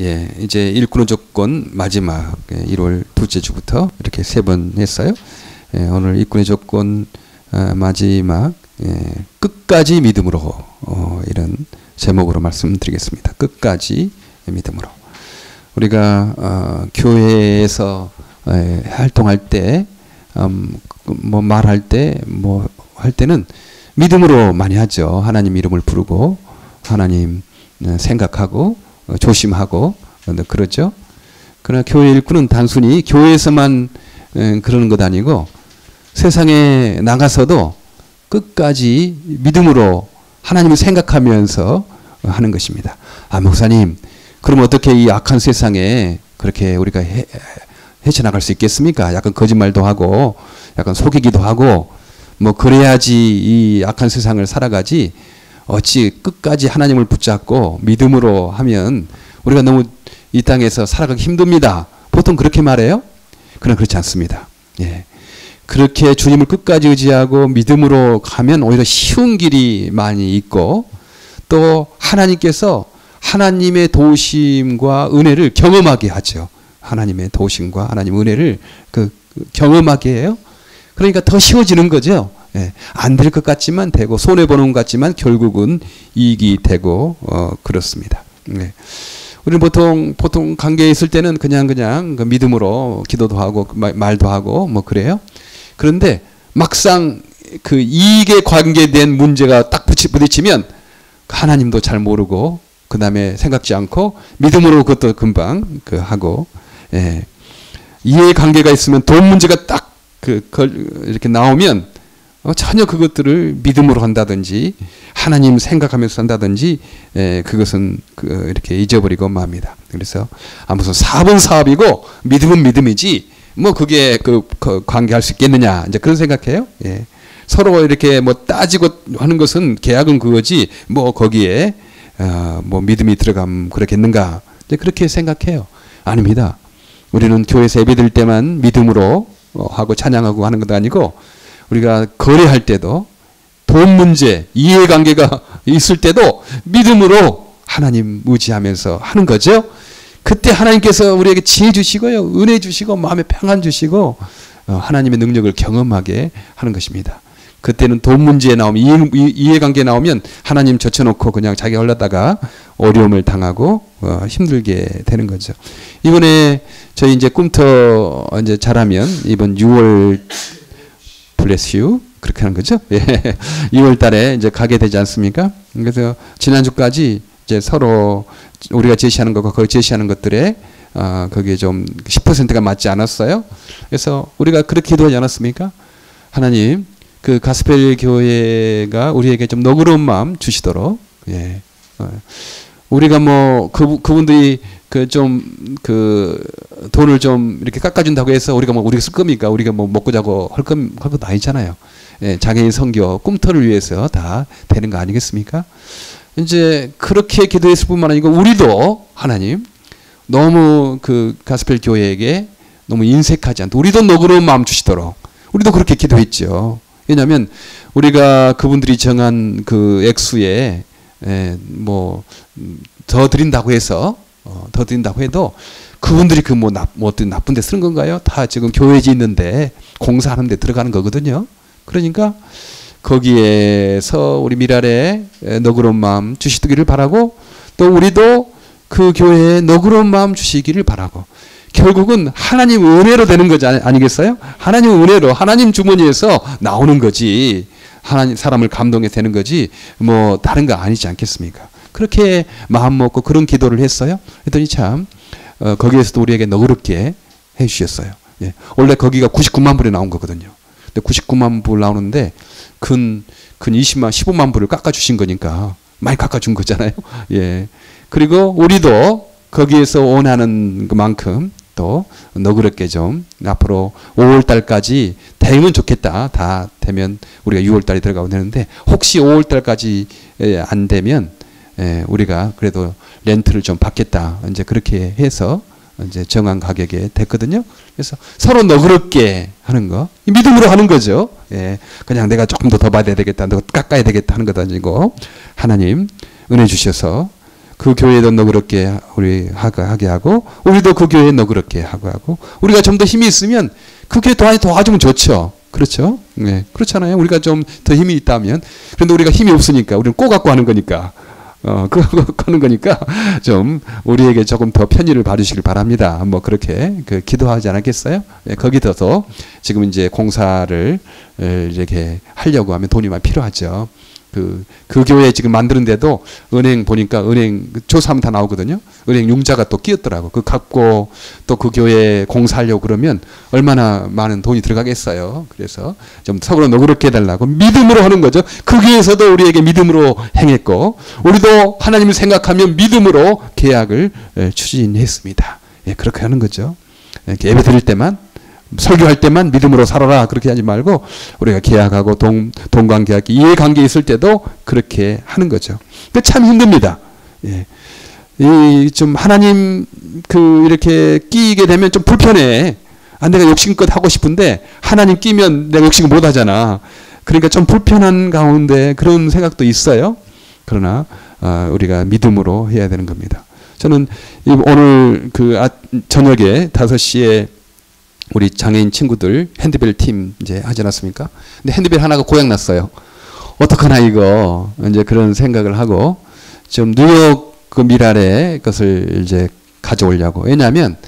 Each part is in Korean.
예, 이제 일꾼의 조건 마지막 1월 둘째 주부터 이렇게 3번 했어요. 예, 오늘 일꾼의 조건 마지막 끝까지 믿음으로 이런 제목으로 말씀드리겠습니다. 끝까지 믿음으로. 우리가 교회에서 활동할 때 뭐 말할 때 뭐 할 때는 믿음으로 많이 하죠. 하나님 이름을 부르고 하나님 생각하고 조심하고 그러죠. 그러나 교회 일꾼은 단순히 교회에서만 그러는 것 아니고 세상에 나가서도 끝까지 믿음으로 하나님을 생각하면서 하는 것입니다. 아, 목사님, 그럼 어떻게 이 악한 세상에 그렇게 우리가 헤쳐나갈 수 있겠습니까? 약간 거짓말도 하고 약간 속이기도 하고 뭐 그래야지 이 악한 세상을 살아가지 어찌 끝까지 하나님을 붙잡고 믿음으로 하면 우리가 너무 이 땅에서 살아가기 힘듭니다. 보통 그렇게 말해요? 그러나 그렇지 않습니다. 예. 그렇게 주님을 끝까지 의지하고 믿음으로 가면 오히려 쉬운 길이 많이 있고 또 하나님께서 하나님의 도우심과 은혜를 경험하게 하죠. 하나님의 도우심과 하나님의 은혜를 경험하게 해요. 그러니까 더 쉬워지는 거죠. 예. 안 될 것 같지만 되고 손해보는 것 같지만 결국은 이익이 되고 그렇습니다. 예. 우리는 보통 관계에 있을 때는 그냥 그 믿음으로 기도도 하고 말도 하고 뭐 그래요. 그런데 막상 그 이익에 관계된 문제가 딱 부딪히면 하나님도 잘 모르고 그 다음에 생각지 않고 믿음으로 그것도 금방 하고 예. 이해관계가 있으면 돈 문제가 딱 이렇게 나오면 전혀 그것들을 믿음으로 한다든지 하나님 생각하면서 한다든지 그것은 이렇게 잊어버리고 맙니다. 그래서 무슨 사업은 사업이고 믿음은 믿음이지 뭐 그게 관계할 수 있겠느냐 이제 그런 생각해요. 예. 서로 이렇게 뭐 따지고 하는 것은 계약은 그거지 뭐 거기에 뭐 믿음이 들어가면 그렇겠는가 이제 그렇게 생각해요. 아닙니다. 우리는 교회에서 예배드릴 때만 믿음으로 하고 찬양하고 하는 것도 아니고 우리가 거래할 때도 돈 문제, 이해관계가 있을 때도 믿음으로 하나님 의지하면서 하는 거죠. 그때 하나님께서 우리에게 지혜 주시고요. 은혜 주시고 마음에 평안 주시고 하나님의 능력을 경험하게 하는 것입니다. 그때는 돈 문제에 나오면 이해관계 나오면 하나님 젖혀놓고 그냥 자기 흘렀다가 어려움을 당하고 힘들게 되는 거죠. 이번에 저희 이제 꿈터 이제 잘하면 이번 6월 bless you 그렇게 하는 거죠. 예. 2월 달에 이제 가게 되지 않습니까? 그래서 지난주까지 이제 서로 우리가 제시하는 것과 거기 제시하는 것들에 거기에 좀 10%가 맞지 않았어요. 그래서 우리가 그렇게 기도하지 않았습니까? 하나님, 그 가스펠 교회가 우리에게 좀 너그러운 마음 주시도록, 예. 우리가 뭐 그분들이 돈을 좀 이렇게 깎아준다고 해서 우리가 쓸 겁니까? 우리가 뭐 먹고 자고 할 것도 아니잖아요. 예, 장애인 선교 꿈터를 위해서 다 되는 거 아니겠습니까? 이제 그렇게 기도했을 뿐만 아니고 우리도 하나님 너무 그 가스펠 교회에게 너무 인색하지 않도록 우리도 너그러운 마음 주시도록 우리도 그렇게 기도했죠. 왜냐하면 우리가 그분들이 정한 그 액수에 뭐 더 드린다고 해서 더 드린다고 해도 그분들이 어떤 나쁜 데 쓰는 건가요? 다 지금 교회지 있는데 공사하는 데 들어가는 거거든요. 그러니까 거기에서 우리 미랄에 너그러운 마음 주시기를 바라고 또 우리도 그 교회에 너그러운 마음 주시기를 바라고 결국은 하나님 은혜로 되는 거지 아니겠어요? 하나님 은혜로 하나님 주머니에서 나오는 거지 하나님 사람을 감동해 되는 거지 뭐 다른 거 아니지 않겠습니까? 그렇게 마음 먹고 그런 기도를 했어요. 그랬더니 참 거기에서도 우리에게 너그럽게 해 주셨어요. 예. 원래 거기가 99만 불에 나온 거거든요. 근데 99만 불 나오는데 근 15만 불을 깎아 주신 거니까 많이 깎아 준 거잖아요. 예. 그리고 우리도 거기에서 원하는 그만큼 또 너그럽게 좀 앞으로 5월 달까지 되면 좋겠다. 다 되면 우리가 6월 달에 들어가면 되는데 혹시 5월 달까지 안 되면 우리가 그래도 렌트를 좀 받겠다. 이제 그렇게 해서 이제 정한 가격에 됐거든요. 그래서 서로 너그럽게 하는 거, 믿음으로 하는 거죠. 예, 그냥 내가 조금 더 받아야 되겠다, 너 깎아야 되겠다 하는 것 아니고 하나님 은혜 주셔서 그 교회도 너그럽게 우리 하게 하고 우리도 그 교회에 너그럽게 하고 우리가 좀 더 힘이 있으면 그 교회 도와주면 좋죠. 그렇죠? 네, 그렇잖아요. 우리가 좀 더 힘이 있다면. 그런데 우리가 힘이 없으니까 우리는 꼬갖고 하는 거니까. 그거 하는 거니까 좀 우리에게 조금 더 편의를 봐주시길 바랍니다. 뭐 그렇게 기도하지 않았겠어요? 네, 거기서도 지금 이제 공사를 이렇게 하려고 하면 돈이 많이 필요하죠. 그 교회 지금 만드는데도 은행 보니까 은행 조사하면 다 나오거든요. 은행 융자가 또 끼었더라고. 그 갚고 또 그 교회 공사하려고 그러면 얼마나 많은 돈이 들어가겠어요. 그래서 좀 서로 너그럽게 해달라고 믿음으로 하는 거죠. 그 교회에서도 우리에게 믿음으로 행했고 우리도 하나님을 생각하면 믿음으로 계약을 추진했습니다. 예, 그렇게 하는 거죠. 예배 드릴 때만 설교할 때만 믿음으로 살아라 그렇게 하지 말고 우리가 계약하고 동관계약 이해관계 있을 때도 그렇게 하는 거죠. 참 힘듭니다. 예. 좀 하나님 이렇게 끼게 되면 좀 불편해. 내가 욕심껏 하고 싶은데 하나님 끼면 내가 욕심을 못 하잖아. 그러니까 좀 불편한 가운데 그런 생각도 있어요. 그러나 우리가 믿음으로 해야 되는 겁니다. 저는 오늘 저녁에 5시에 우리 장애인 친구들 핸드벨 팀 이제 하지 않았습니까? 근데 핸드벨 하나가 고장 났어요. 어떡하나 이거 이제 그런 생각을 하고 좀 뉴욕 그 미랄의 것을 이제 가져오려고. 왜냐하면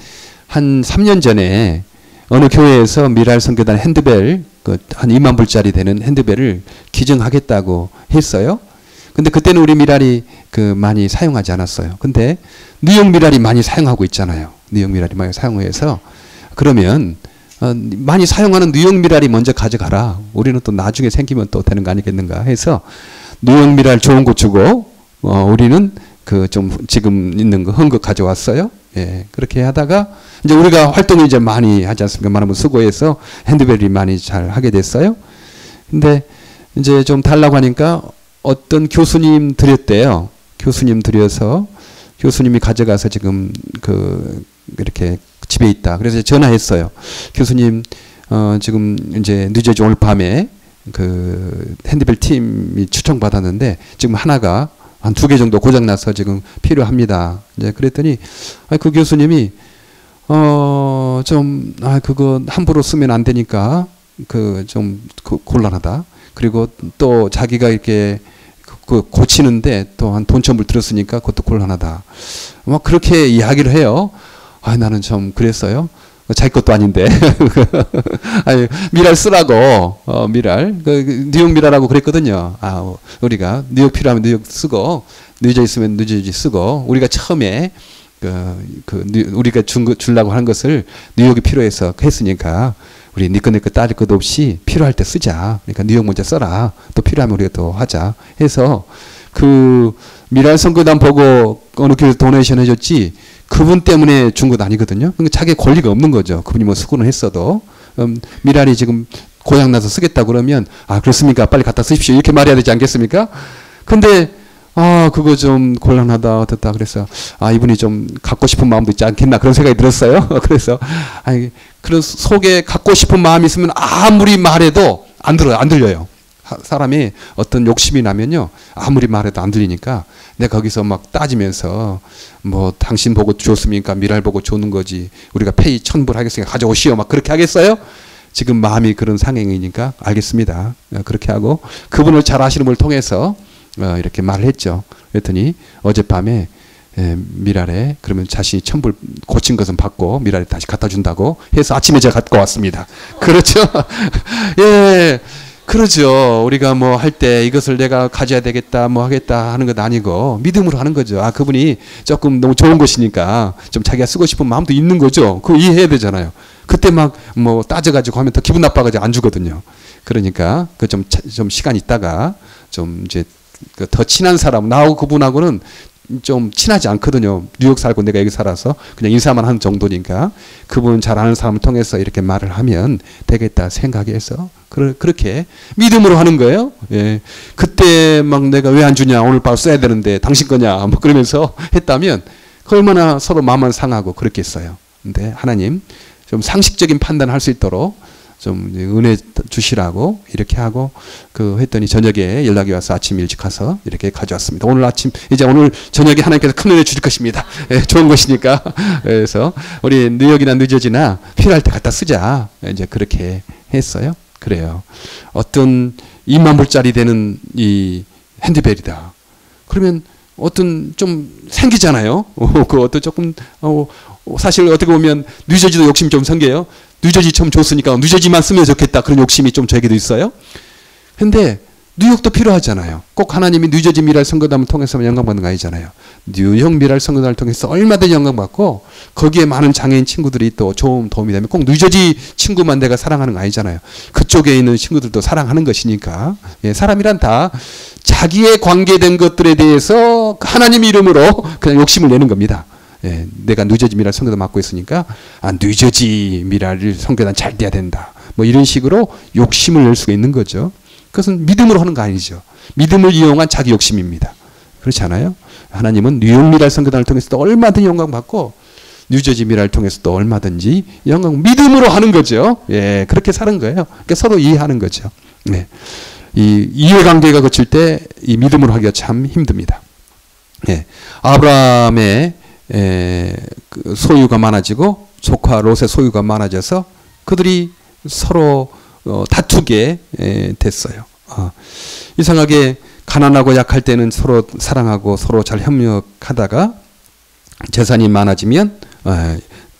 한 3년 전에 어느 교회에서 미랄 선교단 핸드벨 한 2만 불짜리 되는 핸드벨을 기증하겠다고 했어요. 근데 그때는 우리 미랄이 많이 사용하지 않았어요. 근데 뉴욕 미랄이 많이 사용하고 있잖아요. 뉴욕 미랄이 많이 사용해서 그러면 많이 사용하는 뉴욕 미랄이 먼저 가져가라. 우리는 또 나중에 생기면 또 되는 거 아니겠는가 해서 뉴욕 미랄 좋은 거 주고 우리는 좀 지금 있는 거 헌금 가져왔어요. 예, 그렇게 하다가 이제 우리가 활동을 이제 많이 하지 않습니까? 많은 수고해서 핸드벨이 많이 잘 하게 됐어요. 근데 이제 좀 달라고 하니까 어떤 교수님 드렸대요. 교수님 드려서 교수님이 가져가서 지금 이렇게 집에 있다. 그래서 전화했어요. 교수님, 지금 이제 뉴저지 오늘 밤에 핸드벨 팀이 추천받았는데 지금 하나가 한 2개 정도 고장나서 지금 필요합니다. 이제 그랬더니, 그 교수님이, 그거 함부로 쓰면 안 되니까, 곤란하다. 그리고 또 자기가 이렇게 고치는데 또 한 돈천불 들었으니까 그것도 곤란하다. 막 그렇게 이야기를 해요. 나는 좀 그랬어요. 자기 것도 아닌데. 아니, 미랄 쓰라고, 미랄. 뉴욕 미랄하고 그랬거든요. 우리가 뉴욕 필요하면 뉴욕 쓰고, 뉴저지 있으면 뉴저지 쓰고, 우리가 처음에 우리가 주려고 하는 것을 뉴욕이 필요해서 했으니까, 우리 네 것 내 것 따질 것 없이 필요할 때 쓰자. 그러니까 뉴욕 먼저 써라. 또 필요하면 우리가 또 하자. 해서 미랄 선교단 보고 어느 교회 도네이션 해줬지, 그분 때문에 준 것 아니거든요. 그러니까 자기 권리가 없는 거죠. 그분이 뭐 수고는 했어도. 미랄이 지금 고장나서 쓰겠다 그러면, 그렇습니까? 빨리 갖다 쓰십시오. 이렇게 말해야 되지 않겠습니까? 근데, 그거 좀 곤란하다, 어떻다. 그래서, 이분이 좀 갖고 싶은 마음도 있지 않겠나. 그런 생각이 들었어요. 그래서, 그런 속에 갖고 싶은 마음이 있으면 아무리 말해도 안 들려요. 사람이 어떤 욕심이 나면요, 아무리 말해도 안 들리니까 내가 거기서 막 따지면서 뭐 당신 보고 줬습니까? 미랄 보고 줬는 거지. 우리가 페이 1000불 하겠으니까 가져오시오. 막 그렇게 하겠어요? 지금 마음이 그런 상황이니까 알겠습니다. 그렇게 하고 그분을 잘 아시는 분을 통해서 이렇게 말을 했죠. 그랬더니 어젯밤에 미랄에 그러면 자신이 1000불 고친 것은 받고 미랄에 다시 갖다 준다고 해서 아침에 제가 갖고 왔습니다. 그렇죠? 예. 그러죠. 우리가 뭐 할 때 이것을 내가 가져야 되겠다, 뭐 하겠다 하는 것 아니고 믿음으로 하는 거죠. 그분이 조금 너무 좋은 것이니까 좀 자기가 쓰고 싶은 마음도 있는 거죠. 그거 이해해야 되잖아요. 그때 막 뭐 따져가지고 하면 더 기분 나빠가지고 안 주거든요. 그러니까 좀 시간 있다가 좀 이제 더 친한 사람, 나하고 그분하고는 좀 친하지 않거든요. 뉴욕 살고 내가 여기 살아서 그냥 인사만 하는 정도니까 그분 잘 아는 사람을 통해서 이렇게 말을 하면 되겠다 생각해서 그렇게 믿음으로 하는 거예요. 예. 그때 막 내가 왜 안 주냐, 오늘 바로 써야 되는데 당신 거냐 뭐 그러면서 했다면 얼마나 서로 마음만 상하고 그렇겠어요. 근데 하나님 좀 상식적인 판단을 할 수 있도록 좀 은혜 주시라고 이렇게 하고 했더니 저녁에 연락이 와서 아침 일찍 가서 이렇게 가져왔습니다. 오늘 저녁에 하나님께서 큰 은혜 주실 것입니다. 예, 좋은 것이니까. 그래서 우리 뉴욕이나 뉴저지나 필요할 때 갖다 쓰자. 이제 그렇게 했어요. 그래요. 어떤 2만 불짜리 되는 이 핸드벨이다. 그러면 어떤 좀 생기잖아요. 어떤 조금 사실 어떻게 보면 뉴저지도 욕심이 좀 생겨요. 뉴저지 좀 좋으니까 뉴저지만 쓰면 좋겠다. 그런 욕심이 좀 저에게도 있어요. 근데 뉴욕도 필요하잖아요. 꼭 하나님이 뉴저지 미랄 선교단을 통해서만 영광받는 거 아니잖아요. 뉴욕 미랄 선교단을 통해서 얼마든지 영광받고 거기에 많은 장애인 친구들이 또 좋은 도움이 되면 꼭 뉴저지 친구만 내가 사랑하는 거 아니잖아요. 그쪽에 있는 친구들도 사랑하는 것이니까. 예, 사람이란 다 자기에 관계된 것들에 대해서 하나님 이름으로 그냥 욕심을 내는 겁니다. 예, 내가 뉴저지 미랄 선교단 맡고 있으니까 뉴저지 미랄 선교단 잘 돼야 된다. 뭐 이런 식으로 욕심을 낼 수가 있는 거죠. 그것은 믿음으로 하는 거 아니죠. 믿음을 이용한 자기 욕심입니다. 그렇지 않아요? 하나님은 뉴욕 미랄 선교단을 통해서도 얼마든지 영광 받고 뉴저지 미랄을 통해서도 얼마든지 영광 믿음으로 하는 거죠. 예, 그렇게 사는 거예요. 그러니까 서로 이해하는 거죠. 네. 이 이해관계가 거칠 때 이 믿음으로 하기가 참 힘듭니다. 예, 아브라함의 그 소유가 많아지고 조카 롯의 소유가 많아져서 그들이 서로 다투게 됐어요. 이상하게 가난하고 약할 때는 서로 사랑하고 서로 잘 협력하다가 재산이 많아지면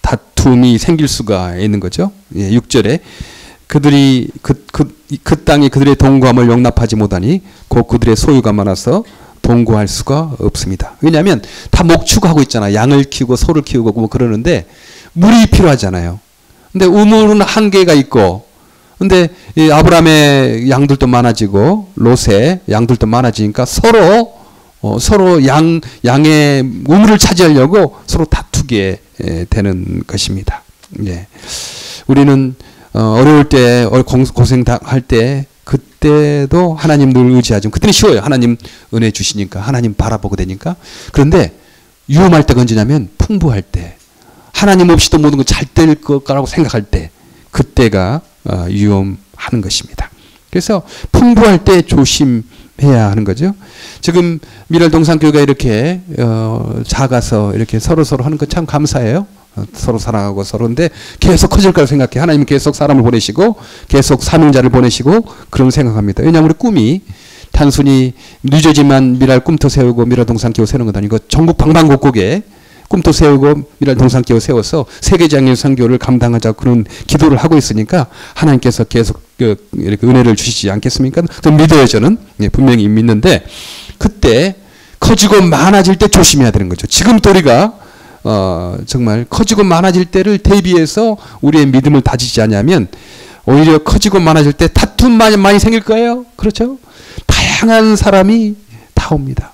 다툼이 생길 수가 있는 거죠. 6절에 그들이 그 땅이 그들의 동거함을 용납하지 못하니 곧 그들의 소유가 많아서 동거할 수가 없습니다. 왜냐하면 다 목축하고 있잖아요. 양을 키우고 소를 키우고 뭐 그러는데 물이 필요하잖아요. 근데 우물은 한계가 있고 근데 이 아브라함의 양들도 많아지고 롯의 양들도 많아지니까 서로 양의 우물을 차지하려고 서로 다투게 되는 것입니다. 예. 우리는 어려울 때 고생할 때 그때도 하나님 늘 의지하죠. 그때는 쉬워요. 하나님 은혜 주시니까 하나님 바라보게 되니까. 그런데 위험할 때가 언제냐면 풍부할 때 하나님 없이도 모든 거 잘 될 거라고 생각할 때 그때가 위험하는 것입니다. 그래서 풍부할 때 조심해야 하는 거죠. 지금 미랄 동산교회가 이렇게 작아서 이렇게 서로 하는 거 참 감사해요. 서로 사랑하고 서로인데 계속 커질 거라고 생각해. 하나님은 계속 사람을 보내시고 계속 사명자를 보내시고 그런 생각합니다. 왜냐하면 우리 꿈이 단순히 뉴저지만 미랄 꿈터 세우고 미랄 동산교회 세우는 건 아니고 전국 방방곡곡에 꿈도 세우고 미랄 동산교회 세워서 세계장애인 선교를 감당하자 그런 기도를 하고 있으니까 하나님께서 계속 이렇게 은혜를 주시지 않겠습니까? 좀 믿어요. 저는 분명히 믿는데 그때 커지고 많아질 때 조심해야 되는 거죠. 지금 또 우리가 정말 커지고 많아질 때를 대비해서 우리의 믿음을 다지지 않으면 오히려 커지고 많아질 때 다툼 많이 생길 거예요. 그렇죠? 다양한 사람이 다 옵니다.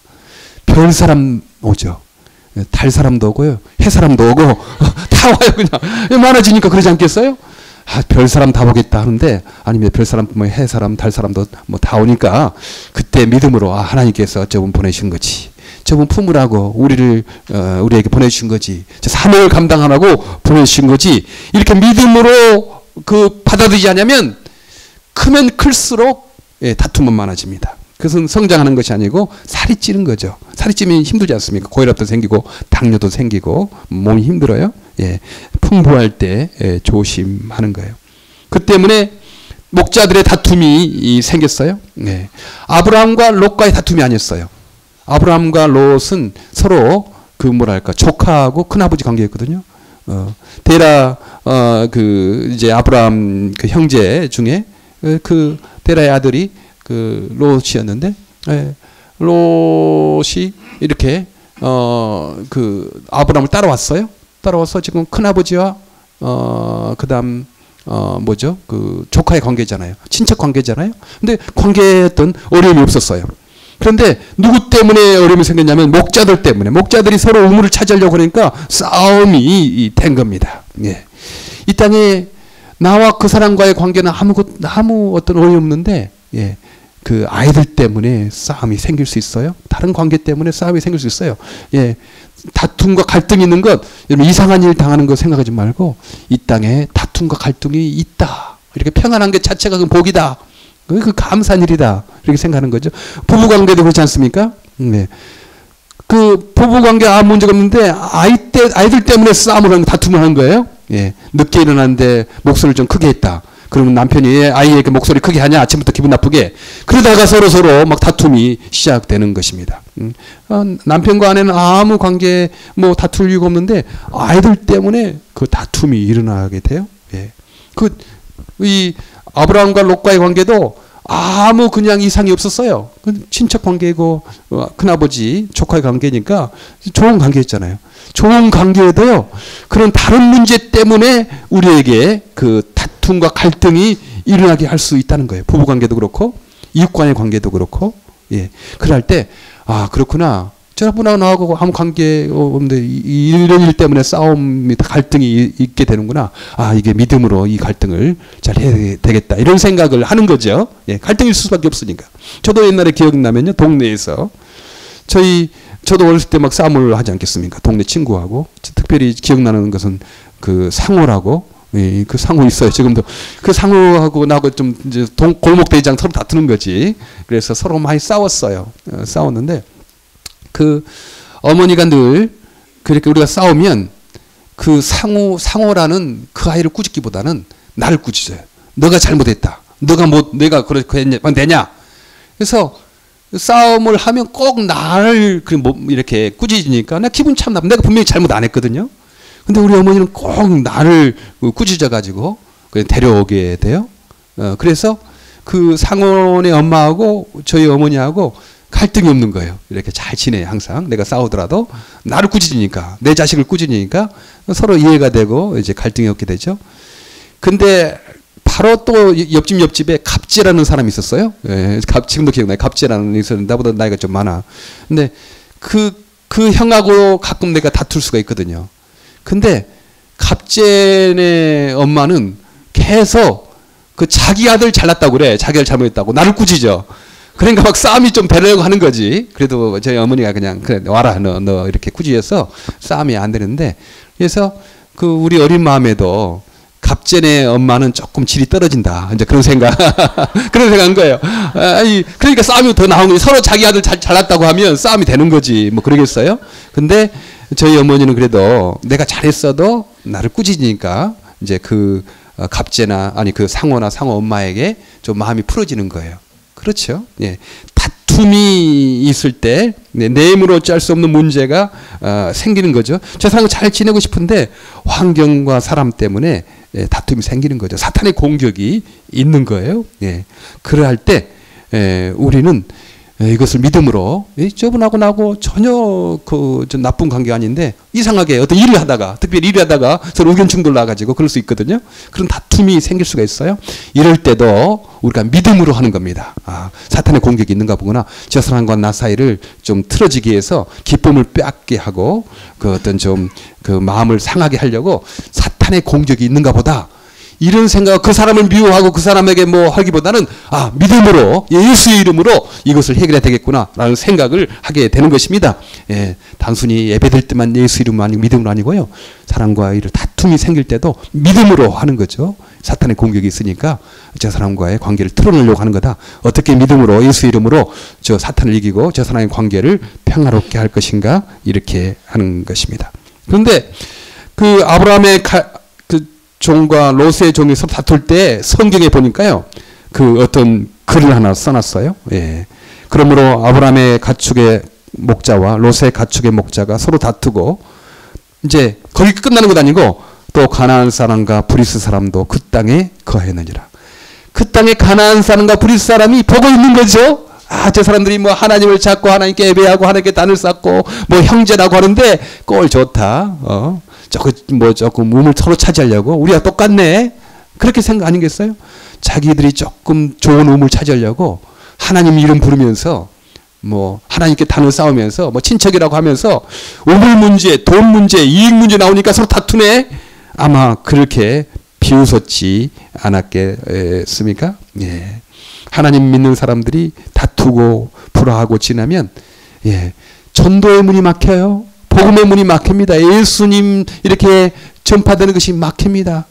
별 사람 오죠. 달 사람도 오고요. 해 사람도 오고 다 와요. 그냥 많아지니까 그러지 않겠어요? 별 사람 다 오겠다 하는데 아니면 별 사람뿐만 해 사람 달 사람도 뭐 다 오니까 그때 믿음으로 하나님께서 저분 보내신 거지. 저분 품으라고 우리에게 보내주신 거지. 저 사명을 감당하라고 보내주신 거지. 이렇게 믿음으로 받아들이지 않으면 크면 클수록 다툼은 많아집니다. 그것은 성장하는 것이 아니고 살이 찌는 거죠. 살이 찌면 힘들지 않습니까? 고혈압도 생기고 당뇨도 생기고 몸이 힘들어요. 예, 풍부할 때 조심하는 거예요. 그 때문에 목자들의 다툼이 생겼어요. 예. 아브라함과 롯과의 다툼이 아니었어요. 아브라함과 롯은 서로 조카하고 큰아버지 관계였거든요. 데라 이제 아브라함 형제 중에 데라의 아들이 롯이었는데 롯이 이렇게 아브라함을 따라왔어요. 따라와서 지금 큰아버지와 그다음 조카의 관계잖아요. 친척 관계잖아요. 근데 관계에 어려움이 없었어요. 그런데 누구 때문에 어려움이 생겼냐면 목자들 때문에. 목자들이 서로 우물을 차지하려고 그러니까 싸움이 된 겁니다. 예. 이 땅에 나와 그 사람과의 관계는 아무 어떤 어려움이 없는데 예. 아이들 때문에 싸움이 생길 수 있어요. 다른 관계 때문에 싸움이 생길 수 있어요. 예. 다툼과 갈등이 있는 것, 여러분 이상한 일 당하는 거 생각하지 말고 이 땅에 다툼과 갈등이 있다. 이렇게 평안한 게 자체가 그 복이다. 그 감사한 일이다. 이렇게 생각하는 거죠. 부부관계도 그렇지 않습니까? 네. 그 부부관계 아무 문제가 없는데 아이들 때문에 싸움을 하는 다툼을 하는 거예요. 예. 늦게 일어났는데 목소리를 좀 크게 했다. 그러면 남편이 아이에게 목소리 크게 하냐 아침부터 기분 나쁘게 그러다가 서로 막 다툼이 시작되는 것입니다. 남편과 아내는 아무 관계 뭐 다툴 이유가 없는데 아이들 때문에 그 다툼이 일어나게 돼요. 예. 이 아브라함과 롯과의 관계도 아무 그냥 이상이 없었어요. 친척 관계고 큰아버지 조카의 관계니까 좋은 관계였잖아요. 좋은 관계에도요. 그런 다른 문제 때문에 우리에게 그 다툼과 갈등이 일어나게 할 수 있다는 거예요. 부부 관계도 그렇고 이웃 간의 관계도 그렇고. 예. 그럴 때 그렇구나. 저분하고 나하고 아무 관계 없는데 이런 일 때문에 싸움이 갈등이 있게 되는구나. 이게 믿음으로 이 갈등을 잘 해야 되겠다. 이런 생각을 하는 거죠. 예, 갈등일 수밖에 없으니까. 저도 옛날에 기억나면요. 동네에서 저도 어렸을 때 막 싸움을 하지 않겠습니까? 동네 친구하고. 특별히 기억나는 것은 그 상호라고. 예, 그 상호 있어요. 지금도 그 상호하고 나하고 좀 이제 골목대장 서로 다투는 거지. 그래서 서로 많이 싸웠어요. 싸웠는데 그 어머니가 늘 그렇게 우리가 싸우면 그 상호라는 그 아이를 꾸짖기보다는 나를 꾸짖어요. 너가 잘못했다. 내가 그렇게 되냐. 그래서 싸움을 하면 꼭 나를 이렇게 꾸짖으니까 나 기분 참 나빠. 내가 분명히 잘못 안 했거든요. 근데 우리 어머니는 꼭 나를 꾸짖어가지고 데려오게 돼요. 그래서 그 상원의 엄마하고 저희 어머니하고 갈등이 없는 거예요. 이렇게 잘 지내 항상. 내가 싸우더라도 나를 꾸짖으니까 내 자식을 꾸짖으니까 서로 이해가 되고 이제 갈등이 없게 되죠. 근데 바로 또 옆집에 갑재라는 사람이 있었어요. 예, 지금도 기억나요. 갑재라는 있었는데 나보다 나이가 좀 많아. 근데 그 형하고 가끔 내가 다툴 수가 있거든요. 근데 갑재네 엄마는 계속 그 자기 아들 잘났다고 그래. 자기 아들 잘못했다고 나를 꾸짖어. 그러니까 막 싸움이 좀 되려고 하는 거지. 그래도 저희 어머니가 그냥 그래 와라 너 이렇게 꾸짖어서 싸움이 안 되는데 그래서 그 우리 어린 마음에도 갑전의 엄마는 조금 질이 떨어진다. 이제 그런 생각한 거예요. 그러니까 싸움이 더 나오는 거지. 서로 자기 아들 잘났다고 하면 싸움이 되는 거지. 뭐 그러겠어요? 근데 저희 어머니는 그래도 내가 잘했어도 나를 꾸짖으니까 이제 그 갑제나 그 상호나 상호 엄마에게 좀 마음이 풀어지는 거예요. 그렇죠. 예. 다툼이 있을 때 내 힘으로 어찌할 수 없는 문제가 생기는 거죠. 저 사람과 잘 지내고 싶은데 환경과 사람 때문에 다툼이 생기는 거죠. 사탄의 공격이 있는 거예요. 예. 그럴 때 우리는 이것을 믿음으로 저분하고 나하고 전혀 좀 나쁜 관계가 아닌데 이상하게 어떤 일을 하다가 특별히 일을 하다가 서로 의견 충돌 나가지고 그럴 수 있거든요. 그런 다툼이 생길 수가 있어요. 이럴 때도 우리가 믿음으로 하는 겁니다. 사탄의 공격이 있는가 보구나. 저 사람과 나 사이를 좀 틀어지기 위해서 기쁨을 빼앗게 하고 그 어떤 좀 그 마음을 상하게 하려고 사탄의 공격이 있는가 보다. 이런 생각, 그 사람을 미워하고 그 사람에게 뭐 하기보다는 믿음으로 예수의 이름으로 이것을 해결해야 되겠구나라는 생각을 하게 되는 것입니다. 예, 단순히 예배될 때만 예수 이름으로 아니고 믿음으로 아니고요. 사람과 이런 다툼이 생길 때도 믿음으로 하는 거죠. 사탄의 공격이 있으니까 저 사람과의 관계를 틀어내려고 하는 거다. 어떻게 믿음으로 예수 이름으로 저 사탄을 이기고 저 사람의 관계를 평화롭게 할 것인가 이렇게 하는 것입니다. 그런데 그 아브라함의 종과 롯의 종이 서로 다툴 때 성경에 보니까요. 그 어떤 글을 하나 써놨어요. 예. 그러므로 아브라함의 가축의 목자와 롯의 가축의 목자가 서로 다투고 이제 거기 끝나는 것 아니고 또 가나안 사람과 브리스 사람도 그 땅에 거하였느니라. 그 땅에 가나안 사람과 브리스 사람이 보고 있는 거죠. 저 사람들이 뭐 하나님을 찾고 하나님께 예배하고 하나님께 단을 쌓고 뭐 형제라고 하는데 꼴 좋다. 조금 우물 서로 차지하려고 우리가 똑같네. 그렇게 생각 아니겠어요? 자기들이 조금 좋은 우물 차지하려고 하나님 이름 부르면서 뭐 하나님께 단을 쌓으면서 뭐 친척이라고 하면서 우물 문제, 돈 문제, 이익 문제 나오니까 서로 다투네. 아마 그렇게 비웃었지 않았겠습니까? 예. 하나님 믿는 사람들이 다투고 불화하고 지나면 전도의 문이 막혀요. 복음의 문이 막힙니다. 예수님 이렇게 전파되는 것이 막힙니다.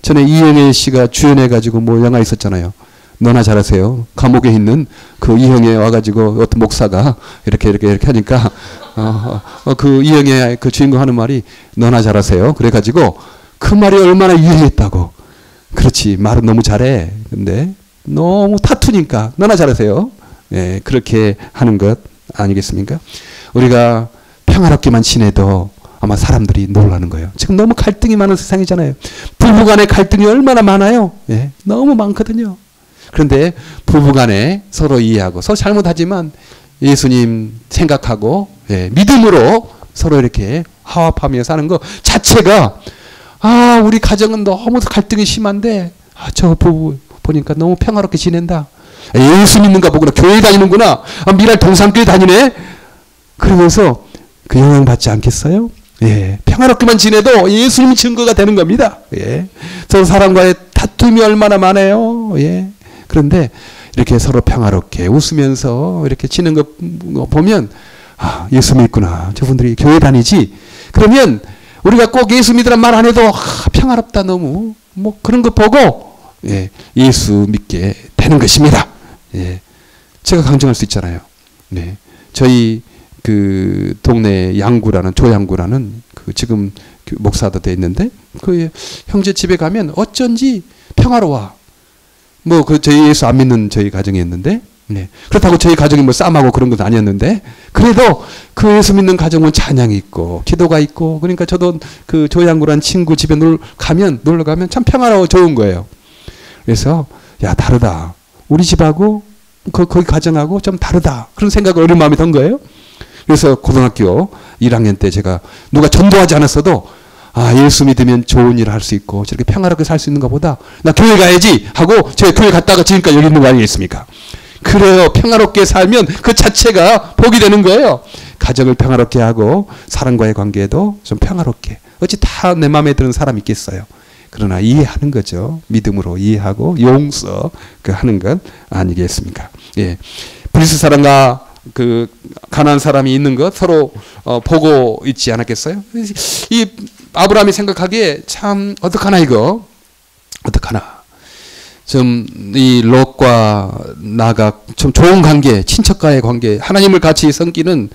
전에 이영애 씨가 주연해가지고 뭐 영화 있었잖아요. 너나 잘하세요. 감옥에 있는 그 이영애 와가지고 어떤 목사가 이렇게 하니까 그 이영애 그 주인공 하는 말이 너나 잘하세요. 그래가지고 그 말이 얼마나 유행했다고. 그렇지, 말은 너무 잘해. 근데 너무 타투니까 너나 잘하세요. 예, 그렇게 하는 것 아니겠습니까? 우리가 평화롭게만 지내도 아마 사람들이 놀라는 거예요. 지금 너무 갈등이 많은 세상이잖아요. 부부간의 갈등이 얼마나 많아요. 예, 너무 많거든요. 그런데 부부간에 서로 이해하고 서로 잘못하지만 예수님 생각하고 예, 믿음으로 서로 이렇게 화합하며 사는 것 자체가 우리 가정은 너무 갈등이 심한데 저 부부 보니까 너무 평화롭게 지낸다. 예수 믿는가 보구나. 교회 다니는구나. 미랄 동산교회 다니네. 그러면서 그 영향 받지 않겠어요? 예, 평화롭게만 지내도 예수님이 증거가 되는 겁니다. 예, 서로 사람과의 다툼이 얼마나 많아요. 예, 그런데 이렇게 서로 평화롭게 웃으면서 이렇게 지는 거 보면 예수 믿구나. 저분들이 교회 다니지. 그러면 우리가 꼭 예수 믿으란 말 안 해도 평화롭다 너무 뭐 그런 거 보고 예, 예수 믿게 되는 것입니다. 예, 제가 강정할 수 있잖아요. 네, 저희 그 동네 양구라는 조양구라는 그 지금 목사도 돼 있는데 그 형제 집에 가면 어쩐지 평화로워. 뭐 그 저희 예수 안 믿는 저희 가정이었는데 네. 그렇다고 저희 가정이 뭐 싸움하고 그런 건 아니었는데 그래도 그 예수 믿는 가정은 찬양이 있고 기도가 있고 그러니까 저도 그 조양구라는 친구 집에 놀러 가면 참 평화로워 좋은 거예요. 그래서 야 다르다. 우리 집하고 거기 가정하고 좀 다르다. 그런 생각을 어린 마음에 든 거예요. 그래서 고등학교 1학년 때 제가 누가 전도하지 않았어도 예수 믿으면 좋은 일을 할 수 있고 저렇게 평화롭게 살 수 있는가 보다. 나 교회 가야지 하고 제가 교회 갔다가 지금까지 여기 있는 거 아니겠습니까? 그래요. 평화롭게 살면 그 자체가 복이 되는 거예요. 가정을 평화롭게 하고 사람과의 관계도 좀 평화롭게. 어찌 다 내 마음에 드는 사람이 있겠어요. 그러나 이해하는 거죠. 믿음으로 이해하고 용서 하는 것 아니겠습니까? 예. 브리스 사람과 그 가난한 사람이 있는 것 서로 보고 있지 않았겠어요? 이 아브라함이 생각하기에 참 어떡하나 이거 어떡하나 좀 이 롯과 나가 좀 좋은 관계, 친척과의 관계, 하나님을 같이 섬기는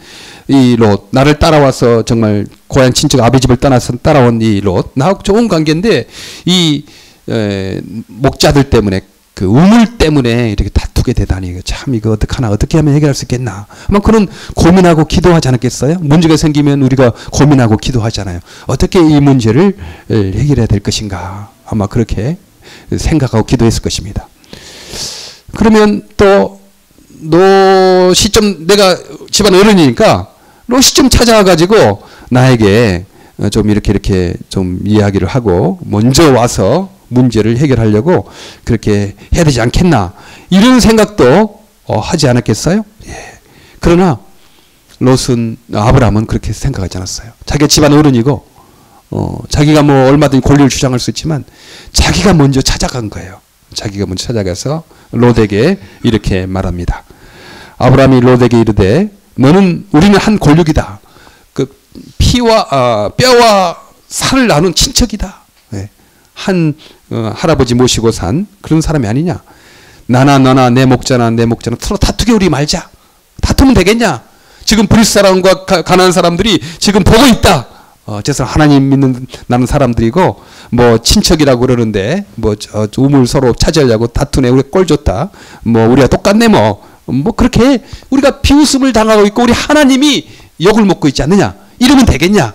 이 롯, 나를 따라와서 정말 고향 친척 아버지 집을 떠나서 따라온 이 롯, 나하고 좋은 관계인데 이 목자들 때문에 그 우물 때문에 이렇게 다투게 되다니 참 이거 어떡하나 어떻게 하면 해결할 수 있겠나 아마 그런 고민하고 기도하지 않았겠어요? 문제가 생기면 우리가 고민하고 기도하잖아요. 어떻게 이 문제를 해결해야 될 것인가 아마 그렇게 생각하고 기도했을 것입니다. 그러면 또 롯이 좀 내가 집안 어른이니까 롯이 좀 찾아와 가지고 나에게 좀 이렇게 좀 이야기를 하고 먼저 와서 문제를 해결하려고 그렇게 해야 되지 않겠나 이런 생각도 하지 않았겠어요? 예. 그러나 롯은 아브라함은 그렇게 생각하지 않았어요. 자기가 집안 어른이고 자기가 뭐 얼마든지 권리를 주장할 수 있지만 자기가 먼저 찾아간 거예요. 자기가 먼저 찾아가서 롯에게 이렇게 말합니다. 아브라함이 롯에게 이르되 우리는 한 골육이다. 그 피와 뼈와 살을 나눈 친척이다. 예. 한 할아버지 모시고 산 그런 사람이 아니냐. 나나 너나 내 목자나 서로 다투게 우리 말자. 다투면 되겠냐. 지금 브리스 사람과 가난한 사람들이 지금 보고 있다. 저 사람 하나님 믿는 나는 사람들이고 뭐 친척이라고 그러는데 뭐 우물 서로 차지하려고 다투네. 우리 꼴 좋다. 뭐 우리가 똑같네 뭐 그렇게 우리가 비웃음을 당하고 있고 우리 하나님이 욕을 먹고 있지 않느냐. 이러면 되겠냐.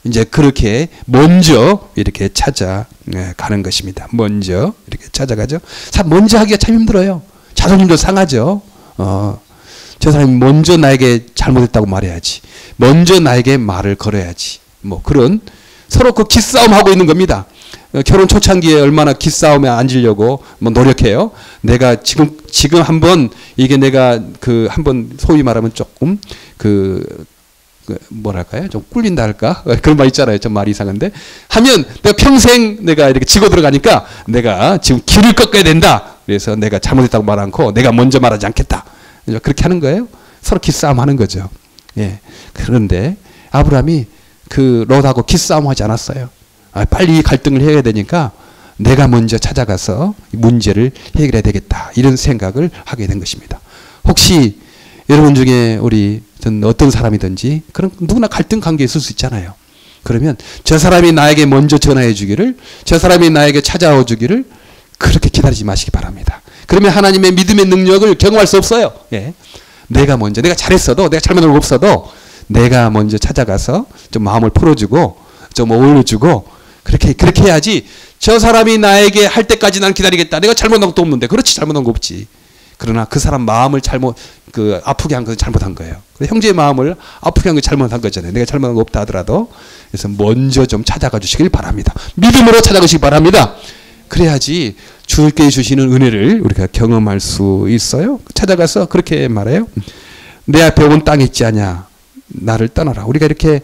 이제 그렇게 먼저 이렇게 찾아가는 것입니다. 먼저 이렇게 찾아가죠. 먼저 하기가 참 힘들어요. 자존심도 상하죠. 저 사람이 먼저 나에게 잘못했다고 말해야지. 먼저 나에게 말을 걸어야지. 뭐 그런 서로 그 기싸움 하고 있는 겁니다. 결혼 초창기에 얼마나 기싸움에 앉으려고 뭐 노력해요. 내가 지금 한번 이게 내가 그 한번 소위 말하면 조금 뭐랄까요? 좀 꿀린다 할까? 그런 말 있잖아요. 좀 말이 이상한데. 하면 내가 평생 내가 이렇게 지고 들어가니까 내가 지금 길을 꺾어야 된다. 그래서 내가 잘못했다고 말 않고 내가 먼저 말하지 않겠다. 그렇게 하는 거예요. 서로 기싸움 하는 거죠. 예. 그런데 아브라함이 그 롯하고 기싸움 하지 않았어요. 빨리 갈등을 해야 되니까 내가 먼저 찾아가서 문제를 해결해야 되겠다. 이런 생각을 하게 된 것입니다. 혹시 여러분 중에 우리 어떤 사람이든지 그런 누구나 갈등 관계에 있을 수 있잖아요. 그러면 저 사람이 나에게 먼저 전화해 주기를, 저 사람이 나에게 찾아와 주기를 그렇게 기다리지 마시기 바랍니다. 그러면 하나님의 믿음의 능력을 경험할 수 없어요. 예. 내가 잘했어도, 내가 잘못한 거 없어도 내가 먼저 찾아가서 좀 마음을 풀어주고 좀 어울려주고 그렇게 해야지. 저 사람이 나에게 할 때까지 난 기다리겠다. 내가 잘못한 것도 없는데. 그렇지, 잘못한 거 없지. 그러나 그 사람 마음을 아프게 한 것은 잘못한 거예요. 형제의 마음을 아프게 한 건 잘못한 거잖아요. 내가 잘못한 거 없다 하더라도. 그래서 먼저 좀 찾아가 주시길 바랍니다. 믿음으로 찾아가시기 바랍니다. 그래야지 주께 주시는 은혜를 우리가 경험할 수 있어요. 찾아가서 그렇게 말해요. 내 앞에 온 땅에 있지 않냐. 나를 떠나라. 우리가 이렇게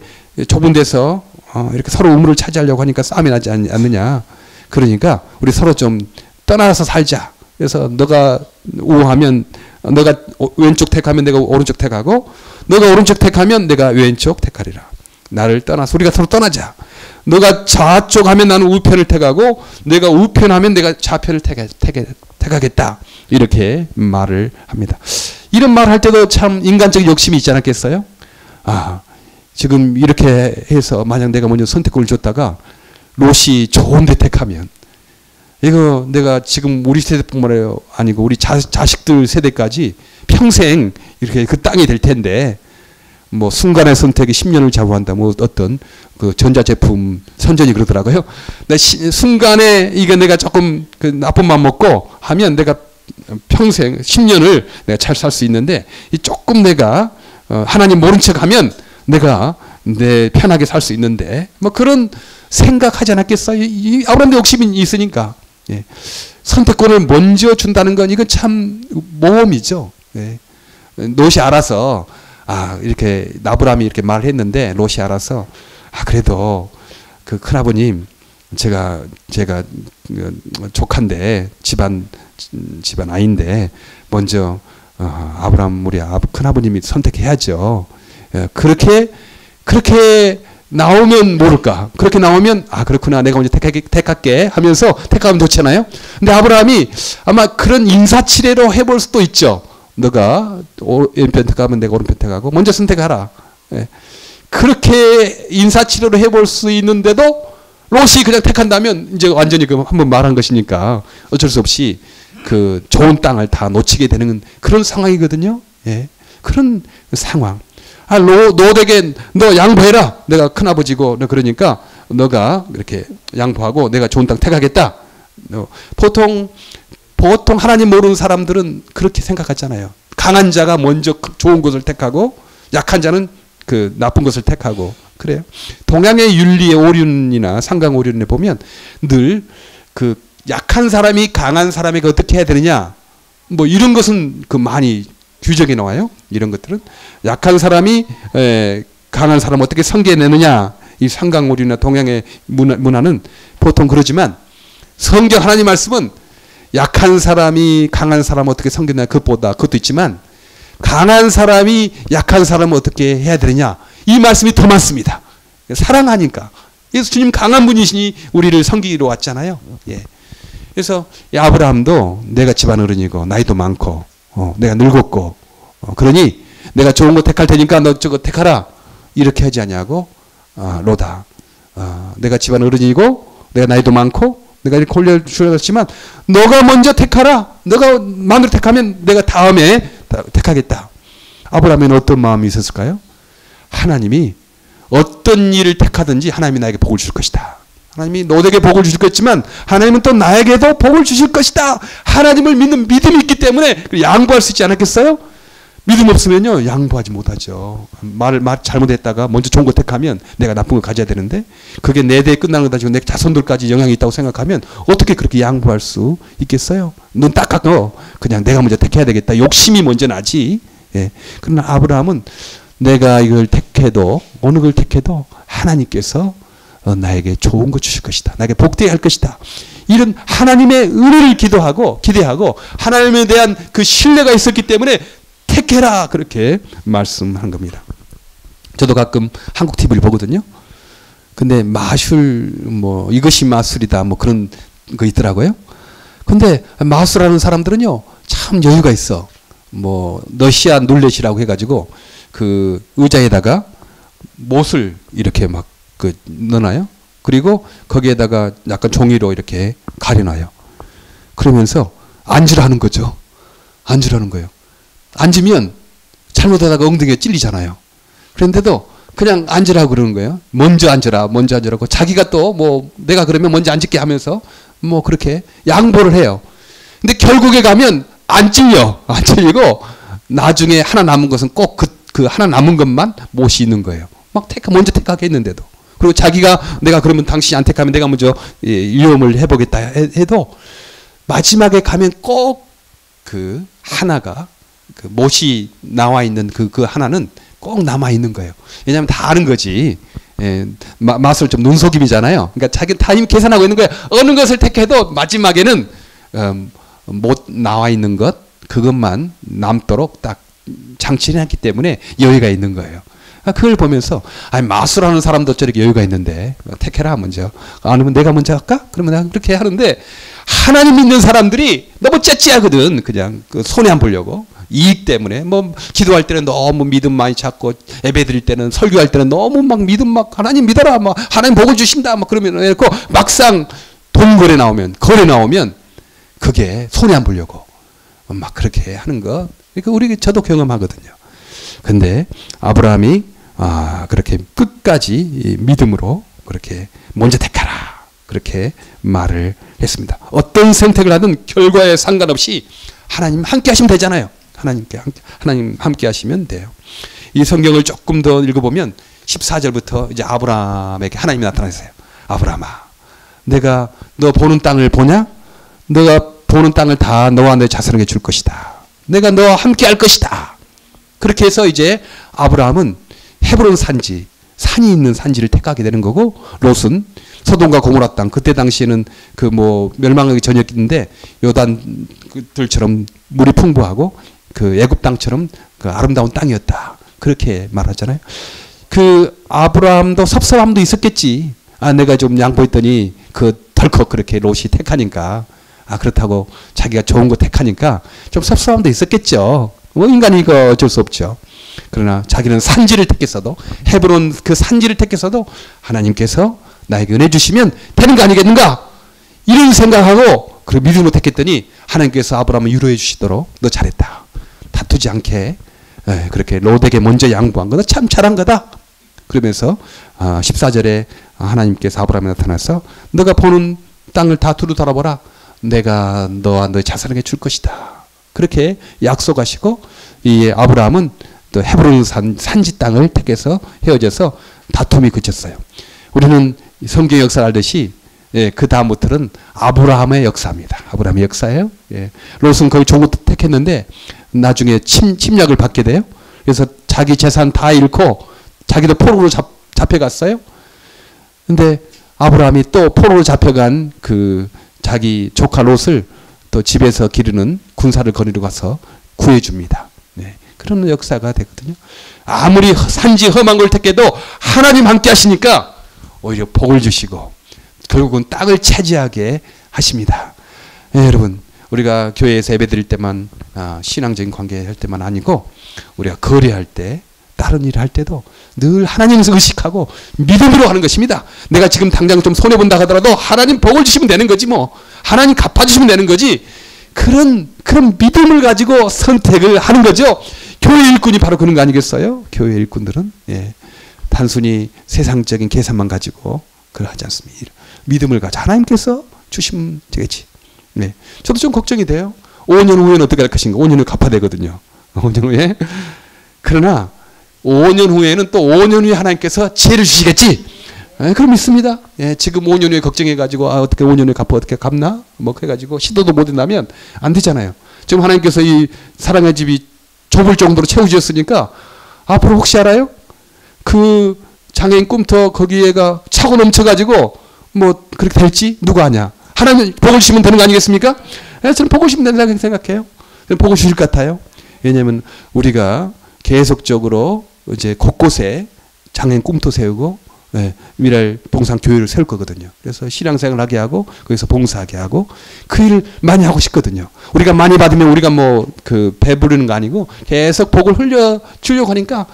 좁은 데서 이렇게 서로 우물을 차지하려고 하니까 싸움이 나지 않느냐. 그러니까 우리 서로 좀 떠나서 살자. 그래서 너가 우하면 너가 왼쪽 택하면 내가 오른쪽 택하고, 너가 오른쪽 택하면 내가 왼쪽 택하리라. 나를 떠나서 우리가 서로 떠나자. 너가 좌쪽 하면 나는 우편을 택하고, 내가 우편 하면 내가 좌편을 택하겠다. 이렇게 말을 합니다. 이런 말 할 때도 참 인간적 욕심이 있지 않았겠어요? 지금 이렇게 해서 만약 내가 먼저 선택권을 줬다가 롯이 좋은 데 택하면, 이거 내가 지금 우리 세대뿐만 아니고 우리 자식들 세대까지 평생 이렇게 그 땅이 될 텐데, 뭐 순간의 선택이 10년을 좌우한다. 뭐 어떤 그 전자제품 선전이 그러더라고요. 순간에 이거 내가 조금 그 나쁜 맘 먹고 하면 내가 평생 10년을 내가 잘 살 수 있는데, 이 조금 내가 하나님 모른 척하면 내가 편하게 살 수 있는데, 뭐 그런 생각하지 않았겠어요? 이 아브라함도 욕심이 있으니까. 예. 선택권을 먼저 준다는 건 이건 참 모험이죠. 예. 롯이 알아서 이렇게 아브라함이 이렇게 말했는데 롯이 알아서 그래도 그 큰아버님 제가 조카인데 집안 아인데 먼저 아브라함 우리 큰아버님이 선택해야죠. 예. 그렇게 나오면 모를까. 그렇게 나오면 그렇구나. 내가 먼저 택할게 하면서 택하면 좋잖아요. 근데 아브라함이 아마 그런 인사치레로 해볼 수도 있죠. 너가 왼편 택하면 내가 오른편 택하고 먼저 선택하라. 예. 그렇게 인사치레로 해볼 수 있는데도 롯이 그냥 택한다면 이제 완전히 한번 말한 것이니까 어쩔 수 없이 그 좋은 땅을 다 놓치게 되는 그런 상황이거든요. 예. 그런 상황. 롯에게 너 양보해라. 내가 큰아버지고 그러니까 너가 이렇게 양보하고 내가 좋은 땅 택하겠다. 보통 하나님 모르는 사람들은 그렇게 생각하잖아요. 강한 자가 먼저 좋은 것을 택하고 약한 자는 그 나쁜 것을 택하고 그래요. 동양의 윤리의 오륜이나 상강 오륜에 보면 늘 그 약한 사람이 강한 사람에게 어떻게 해야 되느냐 뭐 이런 것은 그 많이 규정이 나와요. 이런 것들은 약한 사람이 강한 사람 어떻게 섬겨내느냐 이 상강오륜이나 동양의 문화는 보통 그러지만 성경 하나님 말씀은 약한 사람이 강한 사람 어떻게 섬겨내냐 그것도 있지만 강한 사람이 약한 사람을 어떻게 해야 되느냐 이 말씀이 더 많습니다. 사랑하니까. 그래서 주님 강한 분이시니 우리를 섬기러 왔잖아요. 예. 그래서 아브라함도 내가 집안 어른이고 나이도 많고 내가 늙었고 그러니 내가 좋은 거 택할 테니까 너 저거 택하라 이렇게 하지 않냐고 롯아 내가 집안 어른이고 내가 나이도 많고 내가 이렇게 올려주셨지만 너가 먼저 택하라. 너가 마음대로 택하면 내가 다음에 택하겠다. 아브라함에는 어떤 마음이 있었을까요? 하나님이 어떤 일을 택하든지 하나님이 나에게 복을 줄 것이다. 하나님이 롯에게 복을 주실 것이지만 하나님은 또 나에게도 복을 주실 것이다. 하나님을 믿는 믿음이 있기 때문에 양보할 수 있지 않았겠어요? 믿음 없으면요 양보하지 못하죠. 말 잘못했다가 먼저 좋은 거 택하면 내가 나쁜 거 가져야 되는데 그게 내 대에 끝나는 거다 지고 내 자손들까지 영향이 있다고 생각하면 어떻게 그렇게 양보할 수 있겠어요? 눈 딱 감고 그냥 내가 먼저 택해야 되겠다. 욕심이 먼저 나지. 예. 그러나 아브라함은 내가 이걸 택해도 어느 걸 택해도 하나님께서 나에게 좋은 거 주실 것이다. 나에게 복되게 할 것이다. 이런 하나님의 은혜를 기대하고 하나님에 대한 그 신뢰가 있었기 때문에 택해라 그렇게 말씀한 겁니다. 저도 가끔 한국 TV를 보거든요. 근데 마술 뭐 이것이 마술이다 뭐 그런 거 있더라고요. 근데 마술하는 사람들은요, 참 여유가 있어. 뭐 러시안 룰렛이라고 해가지고 그 의자에다가 못을 이렇게 막 그 넣어놔요. 그리고 거기에다가 약간 종이로 이렇게 가려놔요. 그러면서 앉으라는 거죠. 앉으라는 거예요. 앉으면 잘못하다가 엉덩이에 찔리잖아요. 그런데도 그냥 앉으라고 그러는 거예요. 먼저 앉으라, 먼저 앉으라고. 자기가 또 뭐 내가 그러면 먼저 앉을게 하면서 뭐 그렇게 양보를 해요. 근데 결국에 가면 안 찔려. 안 찔리고 나중에 하나 남은 것은 꼭 그 하나 남은 것만 못이 있는 거예요. 막 먼저 택하게 했는데도. 그리고 자기가 내가 그러면 당신이 안 택하면 내가 먼저 위험을 해보겠다 해도 마지막에 가면 꼭 그 하나가 그 못이 나와 있는 그 하나는 꼭 남아 있는 거예요. 왜냐하면 다 아는 거지. 예, 마술 좀 눈속임이잖아요. 그러니까 자기는 다 이미 계산하고 있는 거예요. 어느 것을 택해도 마지막에는 못 나와 있는 것 그것만 남도록 딱 장치를 했기 때문에 여유가 있는 거예요. 그걸 보면서 아니 마술하는 사람도 저렇게 여유가 있는데 택해라 먼저. 아니면 내가 먼저 할까? 그러면 난 그렇게 하는데 하나님 믿는 사람들이 너무 째째하거든. 그냥 그 손해 안 보려고. 이익 때문에 뭐 기도할 때는 너무 믿음 많이 찾고 예배 드릴 때는 설교할 때는 너무 막 믿음 막 하나님 믿어라 막 하나님 복을 주신다 막 그러면 해놓고 막상 돈 거래 나오면 그게 손해 안 보려고 막 그렇게 하는 거. 그러니까 저도 경험하거든요. 근데 아브라함이 그렇게 끝까지 믿음으로 그렇게 먼저 택하라 그렇게 말을 했습니다. 어떤 선택을 하든 결과에 상관없이 하나님 함께 하시면 되잖아요. 하나님 함께 하시면 돼요. 이 성경을 조금 더 읽어보면 14절부터 이제 아브라함에게 하나님이 나타나세요. 아브라함아, 내가 너 보는 땅을 보냐? 너가 보는 땅을 다 너와 내 자손에게 줄 것이다. 내가 너와 함께 할 것이다. 그렇게 해서 이제 아브라함은 헤브론 산이 있는 산지를 택하게 되는 거고, 롯은 소돔과 고모라 땅, 그때 당시에는 그 뭐 멸망하기 전이었는데 요단들처럼 물이 풍부하고 그 애굽 땅처럼 그 아름다운 땅이었다. 그렇게 말하잖아요. 그 아브라함도 섭섭함도 있었겠지. 내가 좀 양보했더니 그 덜컥 그렇게 롯이 택하니까 그렇다고 자기가 좋은 거 택하니까 좀 섭섭함도 있었겠죠. 뭐 인간이 이거 어쩔 수 없죠. 그러나 자기는 산지를 택했어도 헤브론 그 산지를 택했어도 하나님께서 나에게 은혜 주시면 되는 거 아니겠는가? 이런 생각하고 그 믿음으로 택했더니 하나님께서 아브라함을 유로해 주시도록 너 잘했다. 다투지 않게 그렇게 롯에게 먼저 양보한 거 너 참 잘한 거다. 그러면서 14절에 하나님께서 아브라함에 나타나서 너가 보는 땅을 다 두루 돌아보라. 내가 너와 너의 자손에게 줄 것이다. 그렇게 약속하시고 이 아브라함은 또 헤브론 산지 땅을 택해서 헤어져서 다툼이 그쳤어요. 우리는 성경 역사를 알듯이 그 다음부터는 아브라함의 역사입니다. 아브라함의 역사예요. 롯은 거의 좋은 것도 택했는데 나중에 침략을 받게 돼요. 그래서 자기 재산 다 잃고 자기도 포로로 잡혀갔어요. 근데 아브라함이 또 포로로 잡혀간 그 자기 조카 롯을 또 집에서 기르는 군사를 거느리고 가서 구해줍니다. 그런 역사가 되거든요. 아무리 산지 험한 걸 택해도 하나님 함께 하시니까 오히려 복을 주시고 결국은 땅을 차지하게 하십니다. 여러분, 우리가 교회에서 예배 드릴 때만 신앙적인 관계 할 때만 아니고 우리가 거래할 때 다른 일을 할 때도 늘 하나님을 의식하고 믿음으로 하는 것입니다. 내가 지금 당장 좀 손해본다 하더라도 하나님 복을 주시면 되는 거지 뭐. 하나님 갚아주시면 되는 거지. 그런 믿음을 가지고 선택을 하는 거죠. 교회 일꾼이 바로 그런 거 아니겠어요? 교회 일꾼들은 단순히 세상적인 계산만 가지고 그걸 하지 않습니다. 믿음을 가지고 하나님께서 주시면 되겠지. 저도 좀 걱정이 돼요. 5년 후에는 어떻게 할 것인가. 5년 후에 갚아야 되거든요. 5년 후에. 그러나 5년 후에는 또 5년 후에 하나님께서 지혜를 주시겠지. 그럼 믿습니다. 지금 5년 후에 걱정해가지고 어떻게 5년 후에 어떻게 갚나? 뭐 해가지고 시도도 못 한다면 안 되잖아요. 지금 하나님께서 이 사랑의 집이 좁을 정도로 채워주셨으니까 앞으로 혹시 알아요? 그 장애인 꿈터 거기에가 차고 넘쳐가지고 뭐 그렇게 될지 누가 아냐? 하나님 복을 주시면 되는 거 아니겠습니까? 저는 복을 주시면 된다고 생각해요. 저는 복을 주실 것 같아요. 왜냐하면 우리가 계속적으로 이제 곳곳에 장애인 꿈터 세우고 미랄 봉상교회를 세울 거거든요. 그래서 신앙생활을 하게 하고 거기서 봉사하게 하고 그 일을 많이 하고 싶거든요. 우리가 많이 받으면 우리가 뭐 그 배부르는 거 아니고 계속 복을 흘려 주려고 하니까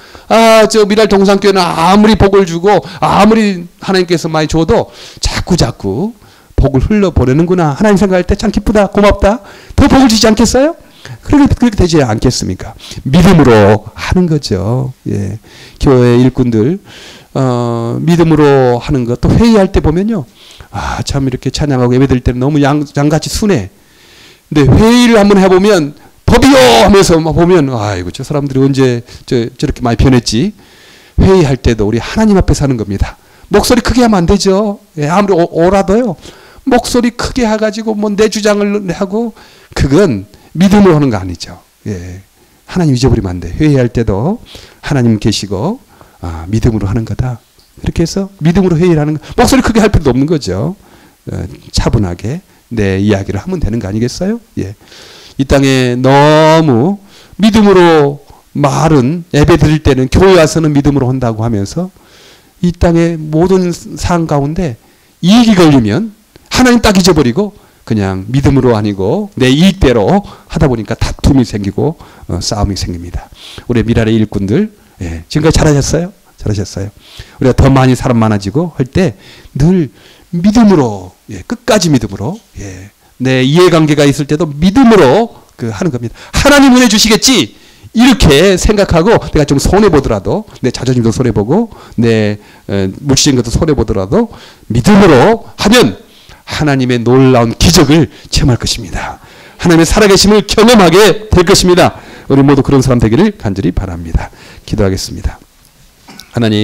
저 미랄 동상교회는 아무리 복을 주고 아무리 하나님께서 많이 줘도 자꾸 복을 흘려 보내는구나. 하나님 생각할 때 참 기쁘다, 고맙다. 더 복을 주지 않겠어요? 그렇게 되지 않겠습니까? 믿음으로 하는 거죠. 예. 교회 일꾼들 믿음으로 하는 것. 또 회의할 때 보면요. 참 이렇게 찬양하고 예배드릴 때는 너무 양같이 순해. 근데 회의를 한번 해보면 법이요 하면서 보면 아이고 저 사람들이 언제 저렇게 많이 변했지. 회의할 때도 우리 하나님 앞에서 하는 겁니다. 목소리 크게 하면 안 되죠. 예, 아무리 오라도요. 목소리 크게 해가지고 뭐 내 주장을 하고 그건 믿음으로 하는 거 아니죠. 예. 하나님 잊어버리면 안 돼. 회의할 때도 하나님 계시고 믿음으로 하는 거다. 이렇게 해서 믿음으로 회의를 하는 거. 목소리 크게 할 필요도 없는 거죠. 차분하게 내 이야기를 하면 되는 거 아니겠어요? 예. 이 땅에 너무 믿음으로 말은 예배 드릴 때는 교회 와서는 믿음으로 한다고 하면서 이 땅의 모든 상황 가운데 이익이 걸리면 하나님 딱 잊어버리고 그냥 믿음으로 아니고 내 이익대로 하다 보니까 다툼이 생기고 싸움이 생깁니다. 우리 미랄의 일꾼들 지금까지 잘하셨어요? 잘하셨어요. 우리가 더 많이 사람 많아지고 할 때 늘 믿음으로 끝까지 믿음으로 내 이해관계가 있을 때도 믿음으로 하는 겁니다. 하나님 은혜 주시겠지 이렇게 생각하고 내가 좀 손해보더라도 내 자존심도 손해보고 내 물질적인 것도 손해보더라도 믿음으로 하면 하나님의 놀라운 기적을 체험할 것입니다. 하나님의 살아계심을 경험하게 될 것입니다. 우리 모두 그런 사람 되기를 간절히 바랍니다. 기도하겠습니다. 하나님